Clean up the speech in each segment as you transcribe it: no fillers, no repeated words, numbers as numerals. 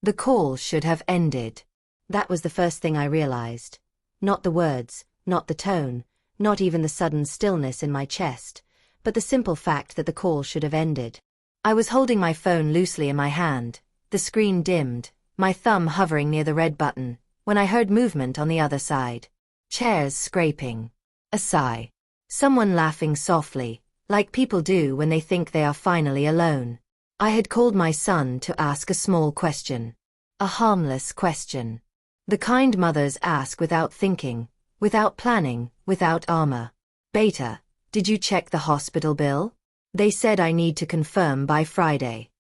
The call should have ended. That was the first thing I realized. Not the words, not the tone, not even the sudden stillness in my chest, but the simple fact that the call should have ended. I was holding my phone loosely in my hand, the screen dimmed, my thumb hovering near the red button, when I heard movement on the other side. Chairs scraping. A sigh. Someone laughing softly, like people do when they think they are finally alone. I had called my son to ask a small question. A harmless question. The kind mothers ask without thinking, without planning, without armor. Beta, did you check the hospital bill? They said I need to confirm by Friday.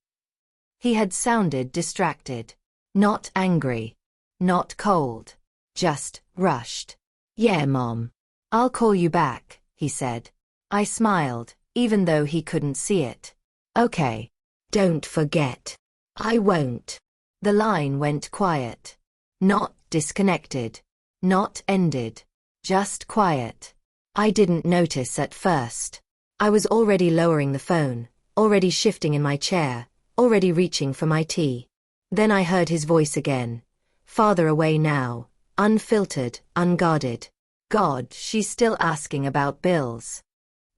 He had sounded distracted. Not angry. Not cold. Just rushed. Yeah, Mom. I'll call you back, he said. I smiled, even though he couldn't see it. Okay. Don't forget. I won't. The line went quiet. Not disconnected. Not ended. Just quiet. I didn't notice at first. I was already lowering the phone, already shifting in my chair, already reaching for my tea. Then I heard his voice again. Farther away now, unfiltered, unguarded. God, she's still asking about bills.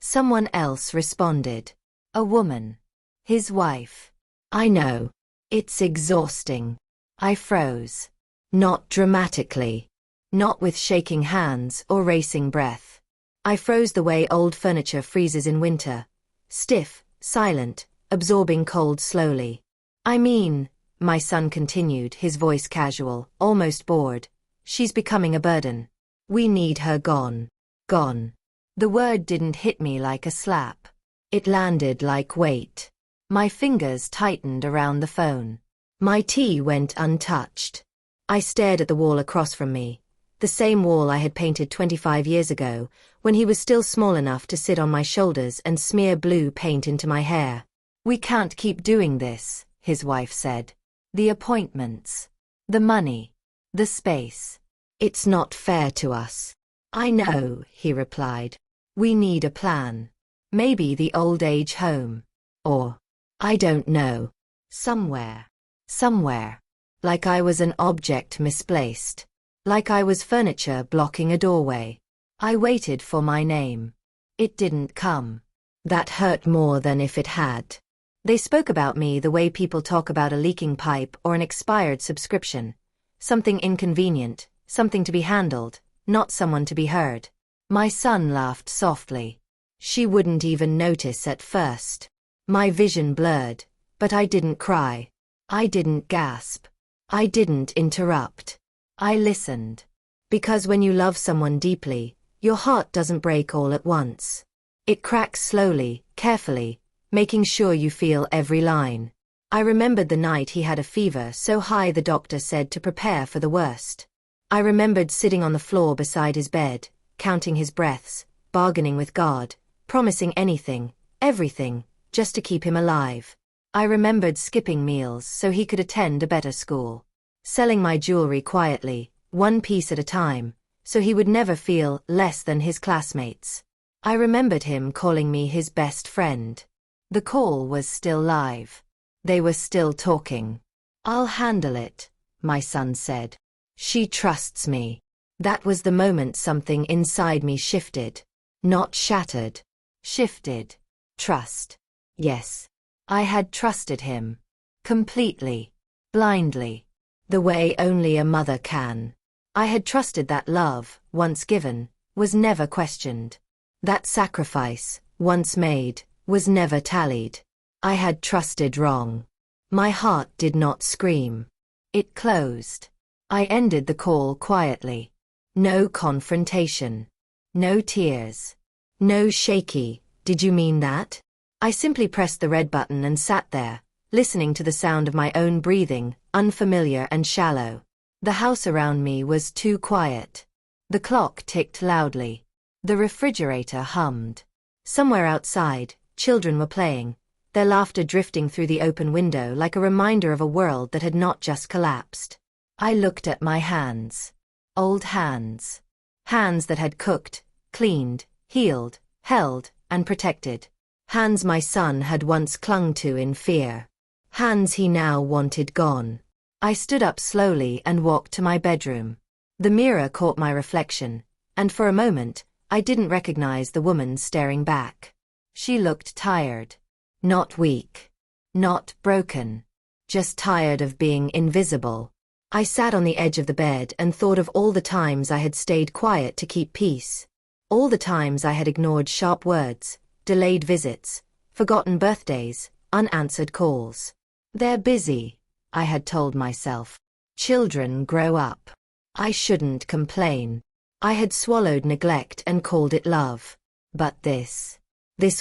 Someone else responded. A woman. His wife. I know. It's exhausting. I froze. Not dramatically. Not with shaking hands or racing breath. I froze the way old furniture freezes in winter. Stiff, silent, absorbing cold slowly. I mean, my son continued, his voice casual, almost bored. She's becoming a burden. We need her gone. Gone. The word didn't hit me like a slap. It landed like weight. My fingers tightened around the phone. My tea went untouched. I stared at the wall across from me. The same wall I had painted 25 years ago, when he was still small enough to sit on my shoulders and smear blue paint into my hair. We can't keep doing this, his wife said. The appointments. The money. The space. It's not fair to us. I know, he replied. We need a plan. Maybe the old age home. Or, I don't know. Somewhere. Somewhere. Like I was an object misplaced. Like I was furniture blocking a doorway. I waited for my name. It didn't come. That hurt more than if it had. They spoke about me the way people talk about a leaking pipe or an expired subscription. Something inconvenient, something to be handled, not someone to be heard. My son laughed softly. She wouldn't even notice at first. My vision blurred, but I didn't cry. I didn't gasp. I didn't interrupt. I listened. Because when you love someone deeply, your heart doesn't break all at once. It cracks slowly, carefully, making sure you feel every line. I remembered the night he had a fever so high the doctor said to prepare for the worst. I remembered sitting on the floor beside his bed, counting his breaths, bargaining with God, promising anything, everything, just to keep him alive. I remembered skipping meals so he could attend a better school. Selling my jewelry quietly, one piece at a time, so he would never feel less than his classmates. I remembered him calling me his best friend. The call was still live. They were still talking. I'll handle it, my son said. She trusts me. That was the moment something inside me shifted. Not shattered. Shifted. Trust. Yes. I had trusted him. Completely. Blindly. The way only a mother can. I had trusted that love, once given, was never questioned. That sacrifice, once made, was never tallied. I had trusted wrong. My heart did not scream. It closed. I ended the call quietly. No confrontation. No tears. No shaky, did you mean that? I simply pressed the red button and sat there, listening to the sound of my own breathing, unfamiliar and shallow. The house around me was too quiet. The clock ticked loudly. The refrigerator hummed. Somewhere outside, children were playing, their laughter drifting through the open window like a reminder of a world that had not just collapsed. I looked at my hands. Old hands. Hands that had cooked, cleaned, healed, held, and protected. Hands my son had once clung to in fear. Hands he now wanted gone. I stood up slowly and walked to my bedroom. The mirror caught my reflection, and for a moment, I didn't recognize the woman staring back. She looked tired. Not weak. Not broken. Just tired of being invisible. I sat on the edge of the bed and thought of all the times I had stayed quiet to keep peace. All the times I had ignored sharp words, delayed visits, forgotten birthdays, unanswered calls. They're busy, I had told myself. Children grow up. I shouldn't complain. I had swallowed neglect and called it love. But this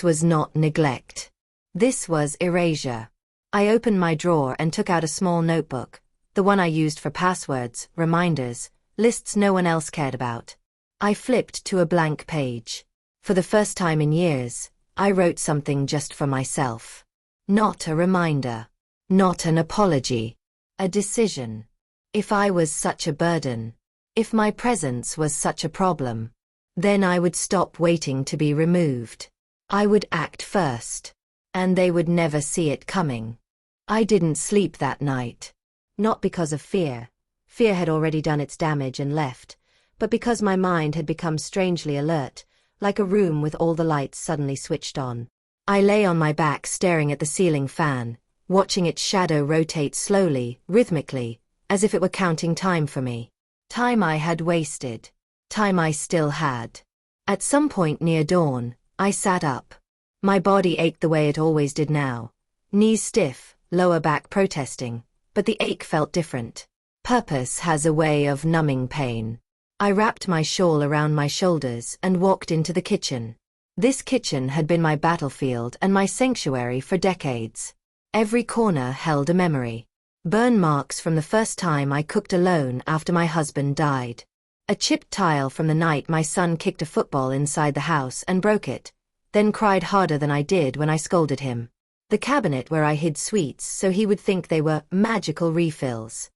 was not neglect. This was erasure. I opened my drawer and took out a small notebook, the one I used for passwords, reminders, lists no one else cared about. I flipped to a blank page. For the first time in years, I wrote something just for myself. Not a reminder. Not an apology. A decision. If I was such a burden, if my presence was such a problem, then I would stop waiting to be removed. I would act first. And they would never see it coming. I didn't sleep that night. Not because of fear. Fear had already done its damage and left, but because my mind had become strangely alert, like a room with all the lights suddenly switched on. I lay on my back staring at the ceiling fan, watching its shadow rotate slowly, rhythmically, as if it were counting time for me. Time I had wasted. Time I still had. At some point near dawn, I sat up. My body ached the way it always did now. Knees stiff, lower back protesting, but the ache felt different. Purpose has a way of numbing pain. I wrapped my shawl around my shoulders and walked into the kitchen. This kitchen had been my battlefield and my sanctuary for decades. Every corner held a memory. Burn marks from the first time I cooked alone after my husband died. A chipped tile from the night my son kicked a football inside the house and broke it, then cried harder than I did when I scolded him. The cabinet where I hid sweets so he would think they were magical refills.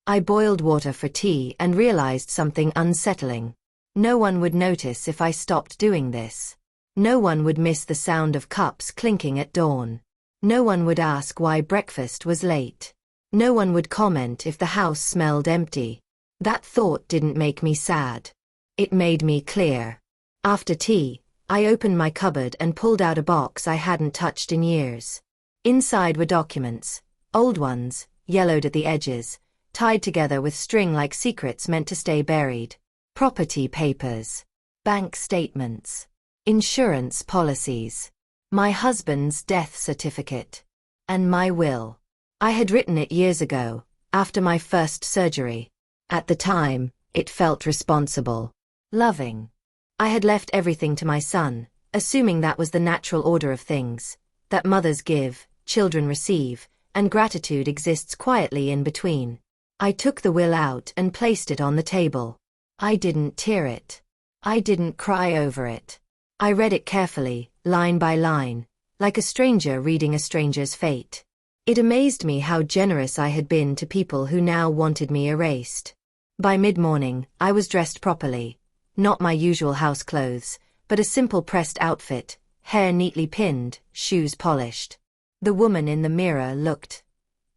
I boiled water for tea and realized something unsettling. No one would notice if I stopped doing this. No one would miss the sound of cups clinking at dawn. No one would ask why breakfast was late. No one would comment if the house smelled empty. That thought didn't make me sad. It made me clear. After tea, I opened my cupboard and pulled out a box I hadn't touched in years. Inside were documents, old ones, yellowed at the edges, tied together with string like secrets meant to stay buried. Property papers, bank statements, insurance policies, my husband's death certificate, and my will. I had written it years ago, after my first surgery. At the time, it felt responsible, loving. I had left everything to my son, assuming that was the natural order of things, that mothers give, children receive, and gratitude exists quietly in between. I took the will out and placed it on the table. I didn't tear it. I didn't cry over it. I read it carefully, line by line, like a stranger reading a stranger's fate. It amazed me how generous I had been to people who now wanted me erased. By mid-morning, I was dressed properly. Not my usual house clothes, but a simple pressed outfit, hair neatly pinned, shoes polished. The woman in the mirror looked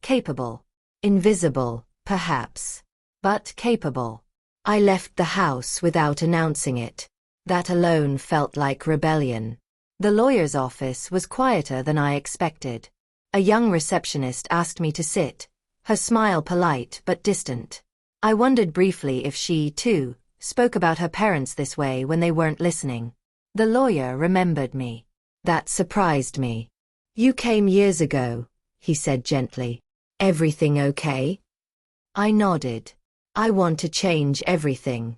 capable. Invisible, perhaps, but capable. I left the house without announcing it. That alone felt like rebellion. The lawyer's office was quieter than I expected. A young receptionist asked me to sit, her smile polite but distant. I wondered briefly if she, too, spoke about her parents this way when they weren't listening. The lawyer remembered me. That surprised me. "You came years ago," he said gently. "Everything okay?" I nodded. "I want to change everything."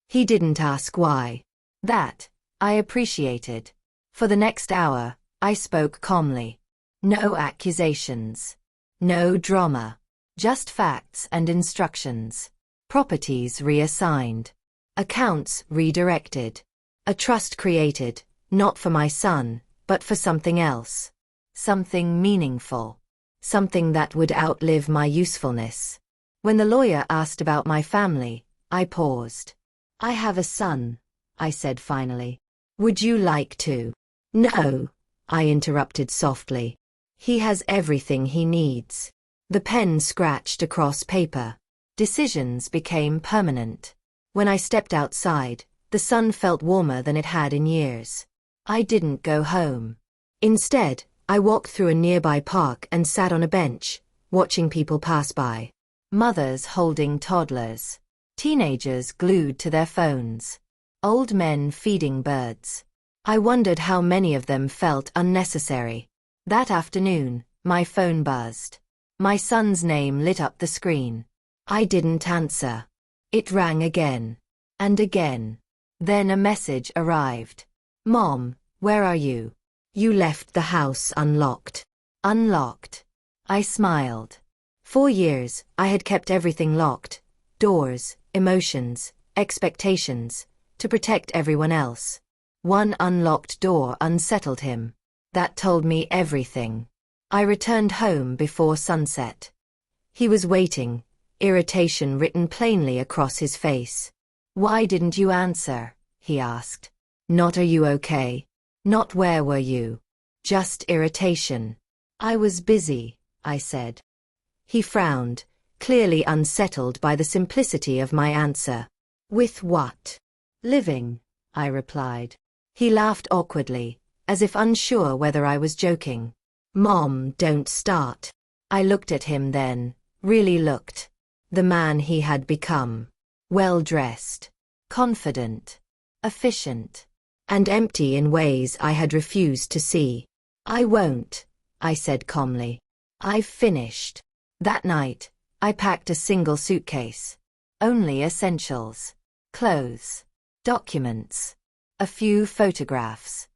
He didn't ask why. That, I appreciated. For the next hour, I spoke calmly. No accusations. No drama. Just facts and instructions. Properties reassigned. Accounts redirected. A trust created, not for my son, but for something else. Something meaningful. Something that would outlive my usefulness. When the lawyer asked about my family, I paused. "I have a son," I said finally. "Would you like to?" "No," I interrupted softly. "He has everything he needs." The pen scratched across paper. Decisions became permanent. When I stepped outside, the sun felt warmer than it had in years. I didn't go home. Instead, I walked through a nearby park and sat on a bench, watching people pass by. Mothers holding toddlers. Teenagers glued to their phones. Old men feeding birds. I wondered how many of them felt unnecessary. That afternoon, my phone buzzed. My son's name lit up the screen. I didn't answer. It rang again. And again. Then a message arrived. "Mom, where are you? You left the house unlocked." Unlocked. I smiled. For years, I had kept everything locked. Doors, emotions, expectations, to protect everyone else. One unlocked door unsettled him. That told me everything. I returned home before sunset. He was waiting, irritation written plainly across his face. "Why didn't you answer?" he asked. "Not are you okay? Not where were you? Just irritation." "I was busy," I said. He frowned, clearly unsettled by the simplicity of my answer. "With what?" "Living," I replied. He laughed awkwardly, as if unsure whether I was joking. "Mom, don't start." I looked at him then, really looked. The man he had become. Well-dressed, confident, efficient, and empty in ways I had refused to see. "I won't," I said calmly. "I've finished." That night, I packed a single suitcase. Only essentials. Clothes. Documents. A few photographs.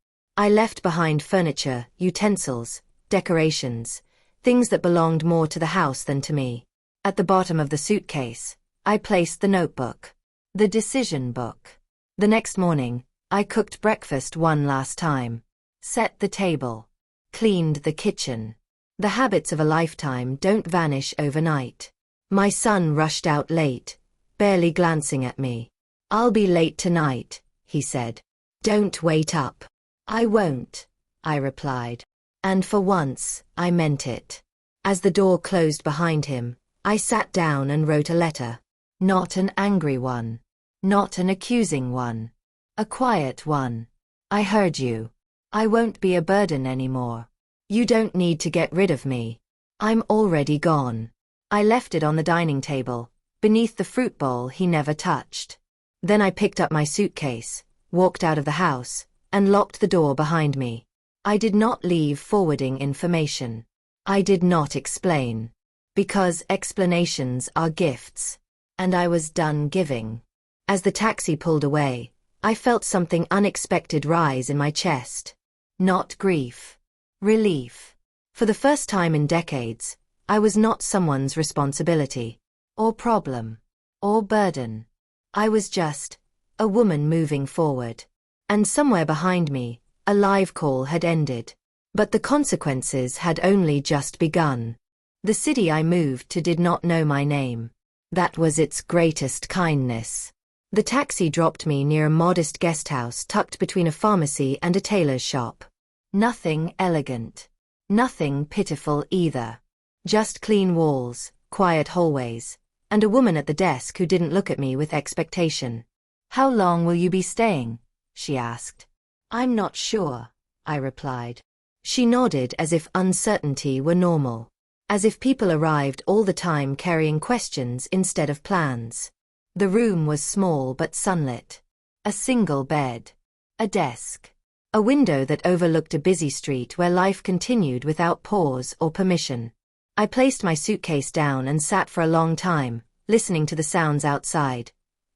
I left behind furniture, utensils, decorations, things that belonged more to the house than to me. At the bottom of the suitcase, I placed the notebook. The decision book. The next morning, I cooked breakfast one last time. Set the table. Cleaned the kitchen. The habits of a lifetime don't vanish overnight. My son rushed out late, barely glancing at me. "I'll be late tonight," he said. "Don't wait up." "I won't," I replied. And for once, I meant it. As the door closed behind him, I sat down and wrote a letter. Not an angry one. Not an accusing one. A quiet one. "I heard you. I won't be a burden anymore. You don't need to get rid of me. I'm already gone." I left it on the dining table, beneath the fruit bowl he never touched. Then I picked up my suitcase, walked out of the house, and locked the door behind me. I did not leave forwarding information. I did not explain. Because explanations are gifts. And I was done giving. As the taxi pulled away, I felt something unexpected rise in my chest. Not grief. Relief. For the first time in decades, I was not someone's responsibility, or problem, or burden. I was just a woman moving forward. And somewhere behind me, a live call had ended. But the consequences had only just begun. The city I moved to did not know my name. That was its greatest kindness. The taxi dropped me near a modest guesthouse tucked between a pharmacy and a tailor's shop. Nothing elegant. Nothing pitiful either. Just clean walls, quiet hallways, and a woman at the desk who didn't look at me with expectation. "How long will you be staying?" she asked. "I'm not sure," I replied. She nodded as if uncertainty were normal. As if people arrived all the time carrying questions instead of plans. The room was small but sunlit. A single bed. A desk. A window that overlooked a busy street where life continued without pause or permission. I placed my suitcase down and sat for a long time, listening to the sounds outside.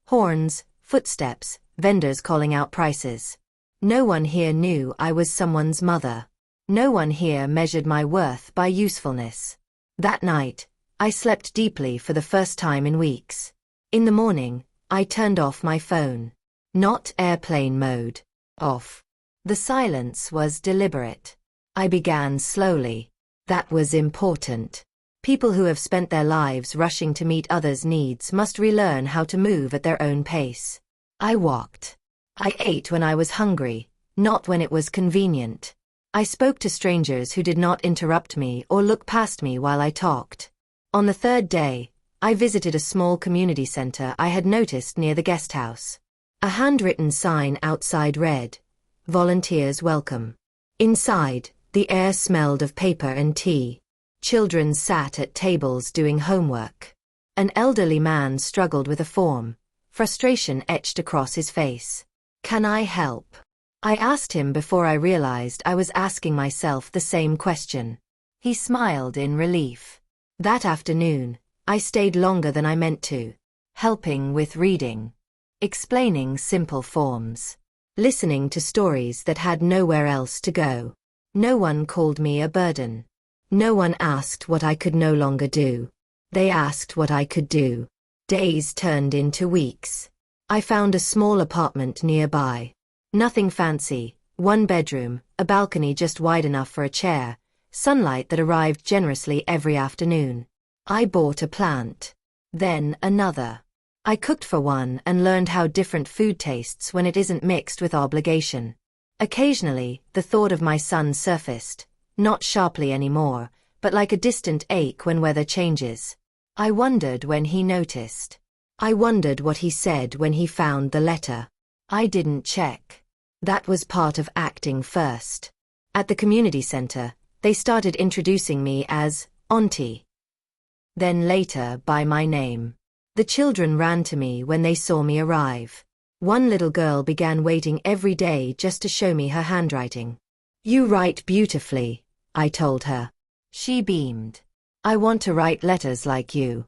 Horns, footsteps, vendors calling out prices. No one here knew I was someone's mother. No one here measured my worth by usefulness. That night, I slept deeply for the first time in weeks. In the morning, I turned off my phone. Not airplane mode. Off. The silence was deliberate. I began slowly. That was important. People who have spent their lives rushing to meet others' needs must relearn how to move at their own pace. I walked. I ate when I was hungry, not when it was convenient. I spoke to strangers who did not interrupt me or look past me while I talked. On the third day, I visited a small community center I had noticed near the guest house. A handwritten sign outside read, "Volunteers welcome." Inside, the air smelled of paper and tea. Children sat at tables doing homework. An elderly man struggled with a form, frustration etched across his face. "Can I help?" I asked him before I realized I was asking myself the same question. He smiled in relief. That afternoon, I stayed longer than I meant to, helping with reading, explaining simple forms, listening to stories that had nowhere else to go. No one called me a burden. No one asked what I could no longer do. They asked what I could do. Days turned into weeks. I found a small apartment nearby. Nothing fancy, one bedroom, a balcony just wide enough for a chair, sunlight that arrived generously every afternoon. I bought a plant. Then another. I cooked for one and learned how different food tastes when it isn't mixed with obligation. Occasionally, the thought of my son surfaced, not sharply anymore, but like a distant ache when weather changes. I wondered when he noticed. I wondered what he said when he found the letter. I didn't check. That was part of acting first. At the community center, they started introducing me as Auntie. Then later by my name. The children ran to me when they saw me arrive. One little girl began waiting every day just to show me her handwriting. "You write beautifully," I told her. She beamed. "I want to write letters like you."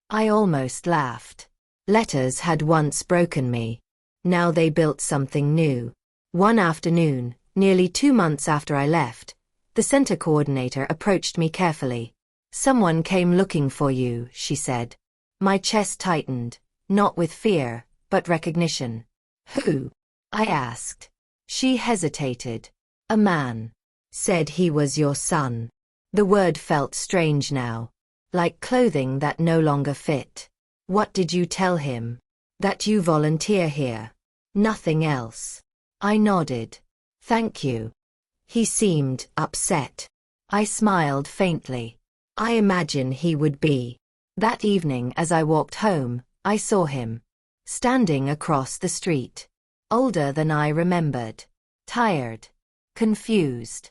I almost laughed. Letters had once broken me. Now they built something new. One afternoon, nearly 2 months after I left, the center coordinator approached me carefully. "Someone came looking for you," she said. My chest tightened, not with fear, but recognition. "Who?" I asked. She hesitated. "A man. Said he was your son." The word felt strange now, like clothing that no longer fit. "What did you tell him?" "That you volunteer here. Nothing else." I nodded. "Thank you." He seemed upset. I smiled faintly. I imagine he would be. That evening as I walked home, I saw him. Standing across the street. Older than I remembered. Tired. Confused.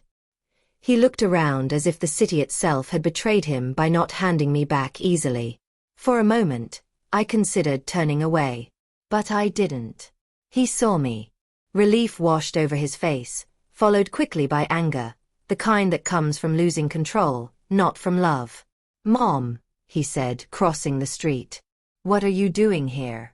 He looked around as if the city itself had betrayed him by not handing me back easily. For a moment, I considered turning away. But I didn't. He saw me. Relief washed over his face, followed quickly by anger, the kind that comes from losing control, not from love. "Mom," he said, crossing the street. "What are you doing here?"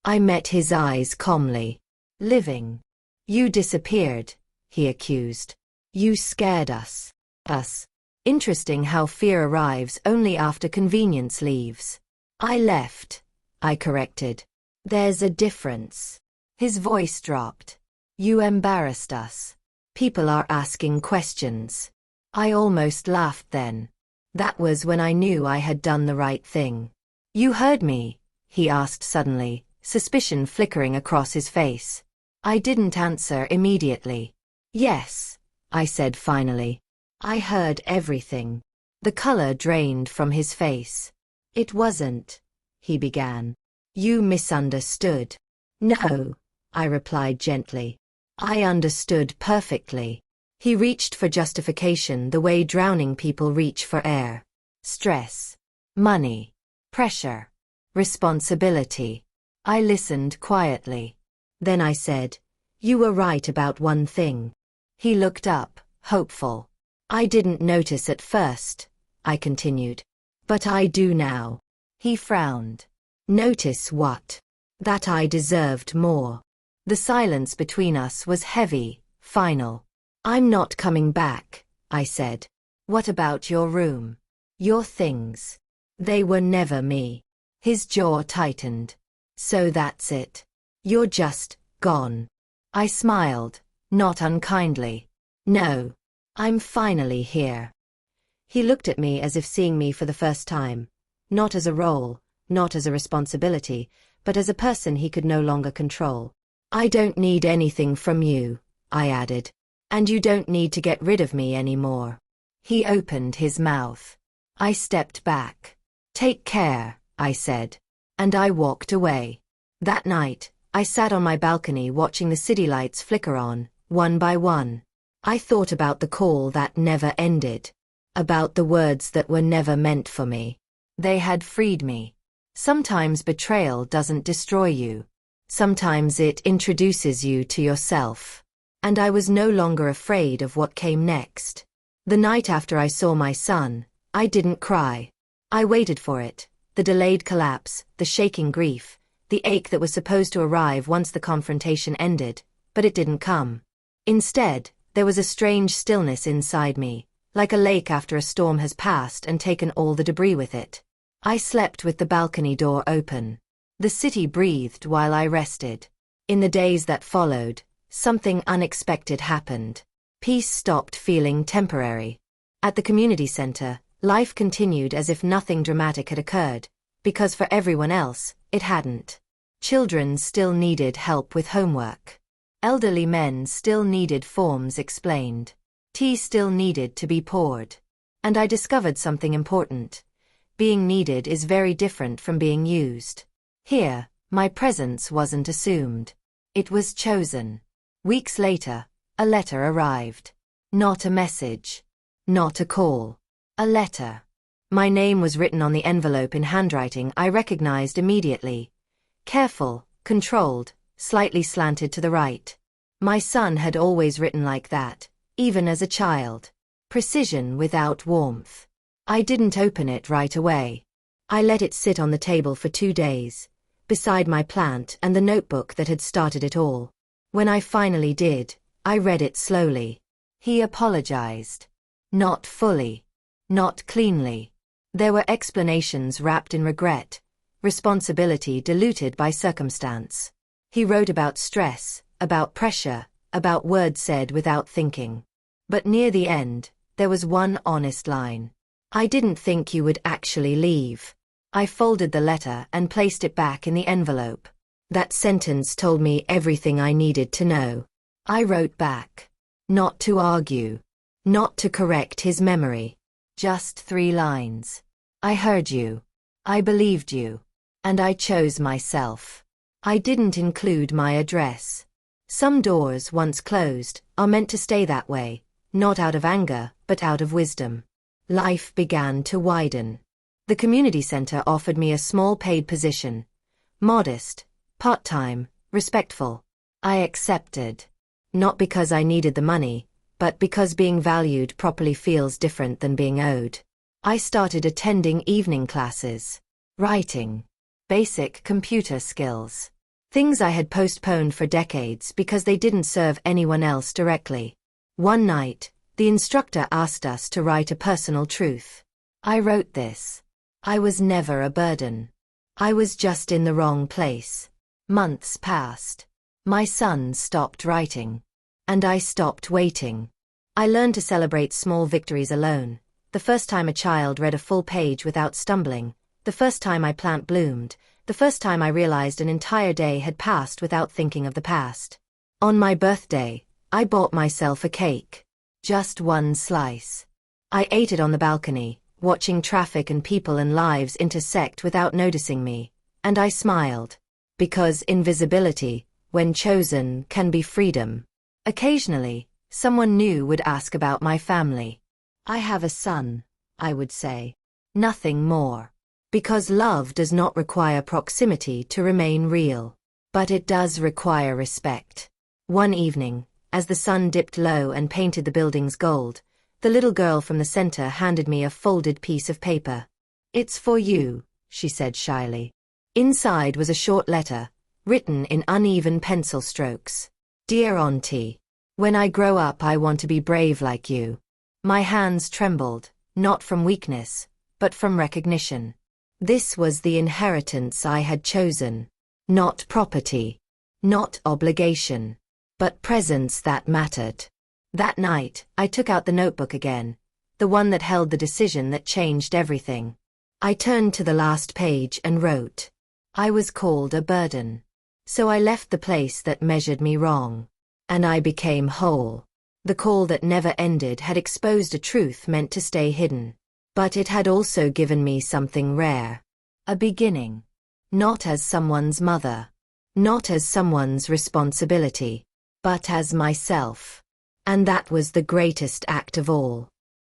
I met his eyes calmly. "Living." "You disappeared," he accused. "You scared us." Us. Interesting how fear arrives only after convenience leaves. "I left," I corrected. "There's a difference." His voice dropped. "You embarrassed us. People are asking questions." I almost laughed then. That was when I knew I had done the right thing. "You heard me?" he asked suddenly, suspicion flickering across his face. I didn't answer immediately. "Yes," I said finally. "I heard everything." The color drained from his face. "It wasn't," he began. "You misunderstood." "No," I replied gently. "I understood perfectly." He reached for justification the way drowning people reach for air. Stress. Money. Pressure. Responsibility. I listened quietly. Then I said, "You were right about one thing." He looked up, hopeful. "I didn't notice at first," I continued. "But I do now." He frowned. "Notice what?" "That I deserved more." The silence between us was heavy, final. "I'm not coming back," I said. "What about your room? Your things?" "They were never me." His jaw tightened. "So that's it. You're just gone." I smiled, not unkindly. "No. I'm finally here." He looked at me as if seeing me for the first time. Not as a role, not as a responsibility, but as a person he could no longer control. "I don't need anything from you," I added. "And you don't need to get rid of me anymore." He opened his mouth. I stepped back. "Take care," I said. And I walked away. That night, I sat on my balcony watching the city lights flicker on, one by one. I thought about the call that never ended. About the words that were never meant for me. They had freed me. Sometimes betrayal doesn't destroy you. Sometimes it introduces you to yourself. And I was no longer afraid of what came next. The night after I saw my son, I didn't cry. I waited for it, the delayed collapse, the shaking grief, the ache that was supposed to arrive once the confrontation ended, but it didn't come. Instead, there was a strange stillness inside me, like a lake after a storm has passed and taken all the debris with it. I slept with the balcony door open. The city breathed while I rested. In the days that followed, something unexpected happened. Peace stopped feeling temporary. At the community center, life continued as if nothing dramatic had occurred, because for everyone else, it hadn't. Children still needed help with homework. Elderly men still needed forms explained. Tea still needed to be poured. And I discovered something important. Being needed is very different from being used. Here, my presence wasn't assumed. It was chosen. Weeks later, a letter arrived. Not a message. Not a call. A letter. My name was written on the envelope in handwriting I recognized immediately. Careful, controlled, slightly slanted to the right. My son had always written like that, even as a child. Precision without warmth. I didn't open it right away. I let it sit on the table for 2 days, beside my plant and the notebook that had started it all. When I finally did, I read it slowly. He apologized. Not fully. Not cleanly. There were explanations wrapped in regret, responsibility diluted by circumstance. He wrote about stress, about pressure, about words said without thinking. But near the end, there was one honest line. "I didn't think you would actually leave." I folded the letter and placed it back in the envelope. That sentence told me everything I needed to know. I wrote back. Not to argue. Not to correct his memory. Just 3 lines. "I heard you. I believed you. And I chose myself." I didn't include my address. Some doors, once closed, are meant to stay that way, not out of anger, but out of wisdom. Life began to widen. The community center offered me a small paid position. Modest, part-time, respectful. I accepted. Not because I needed the money, but because being valued properly feels different than being owed. I started attending evening classes. Writing. Basic computer skills. Things I had postponed for decades because they didn't serve anyone else directly. One night, the instructor asked us to write a personal truth. I wrote this. I was never a burden. I was just in the wrong place. Months passed. My son stopped writing. And I stopped waiting. I learned to celebrate small victories alone. The first time a child read a full page without stumbling. The first time my plant bloomed. The first time I realized an entire day had passed without thinking of the past. On my birthday, I bought myself a cake. Just one slice. I ate it on the balcony, watching traffic and people and lives intersect without noticing me. And I smiled. Because invisibility, when chosen, can be freedom. Occasionally, someone new would ask about my family. "I have a son," I would say. Nothing more. Because love does not require proximity to remain real. But it does require respect. One evening, as the sun dipped low and painted the buildings gold, the little girl from the center handed me a folded piece of paper. "It's for you," she said shyly. Inside was a short letter, written in uneven pencil strokes. "Dear Auntie, when I grow up I want to be brave like you." My hands trembled, not from weakness, but from recognition. This was the inheritance I had chosen. Not property. Not obligation. But presence that mattered. That night, I took out the notebook again, the one that held the decision that changed everything. I turned to the last page and wrote. I was called a burden. So I left the place that measured me wrong. And I became whole. The call that never ended had exposed a truth meant to stay hidden. But it had also given me something rare. A beginning. Not as someone's mother. Not as someone's responsibility. But as myself. And that was the greatest act of all.